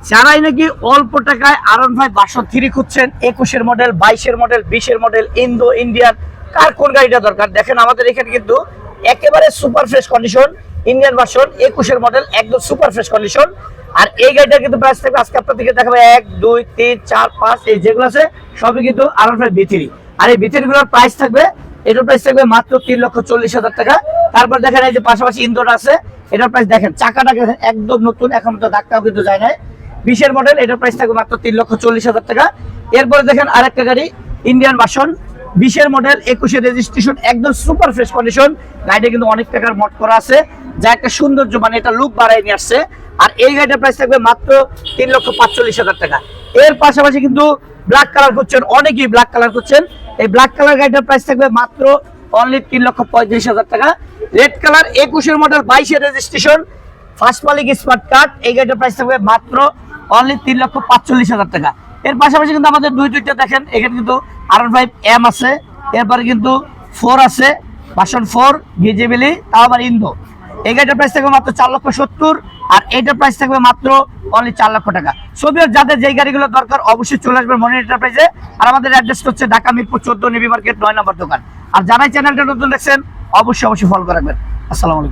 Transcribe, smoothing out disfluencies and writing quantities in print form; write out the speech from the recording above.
যারাই নাকি অল্প টাকায় R15 ভার্সন 3 খুঁজছেন, 21-এর মডেল, 22-এর মডেল, 20-এর মডেল, ইন্দো ইন্ডিয়ান, কার কোন গাড়িটা দরকার দেখেন আমাদের এখানে কিন্তু একেবারে super fresh condition Indian version 21-এর মডেল, একদম সুপার ফ্রেশ কন্ডিশন। আর এই গাড়িটার কিন্তু প্রাইস থাকবে আজকে আপনাদেরকে দেখাবো 1 2 3 4 5 এই যেগুলো আছে সবই কিন্তু R15 V3। আর এই V3 গুলোর প্রাইস থাকবে, এটার প্রাইস থাকবে মাত্র 3,40,000 টাকা। তারপর দেখেন এই যে পাশাপাশি ইন্দোর আছে, এটার প্রাইস দেখেন চাকাটা একদম নতুন, এখন তো ধাক্কাও কিন্তু যায় না। 20-এর মডেল, এটার প্রাইস থাকবে মাত্র 3,40,000 টাকা। এরপরে দেখেন আরেকটা গাড়ি ইন্ডিয়ান ভার্সন 20-এর মডেল, 21-এর রেজিস্ট্রেশন, একদম সুপার ফ্রেশ কন্ডিশন। গাড়িটা কিন্তু অনেক টাকার মড করা আছে, যা একটা সৌন্দর্য মানে এটা লুক বাড়াই নিয়ে আসছে। আর এই গাড়িটার প্রাইস থাকবে মাত্র 3,45,000 টাকা। এর পাশাপাশি কিন্তু ব্ল্যাক কালার করছেন, অনেকেই ব্ল্যাক কালার করছেন, এই ব্ল্যাক কালার গাড়িটার প্রাইস থাকবে মাত্র অনলি 3,35,000 টাকা। রেড কালার 21-এর মডেল, 22-এর রেজিস্ট্রেশন, ফার্স্ট মালিক স্মার্ট কার্ড, এই গাড়িটার প্রাইস থাকবে মাত্র অনলি 3,45,000 টাকা। এর পাশাপাশি কিন্তু আমাদের দুইটা দেখেন, এখানে কিন্তু R15 M আছে, এরপরে কিন্তু 4 আছে, ভার্সন 4 ভিজিবিলি, তাও আবার ইন্দো। এই গাড়িটার প্রাইস থাকবে মাত্র 4,70,000, আর এইটার প্রাইস থাকবে মাত্র অনলি 4 লক্ষ টাকা। সবিও যাদের যেই গাড়িগুলো দরকার অবশ্যই চলে আসবেন মনির এন্টারপ্রাইজে। আর আমাদের অ্যাড্রেস হচ্ছে ঢাকা মিরপুর 14 নিবি মার্কেট 9 নম্বর দোকান। আর যারাই চ্যানেলটা নতুন দেখছেন অবশ্যই ফলো করে রাখবেন। আসসালামু আলাইকুম।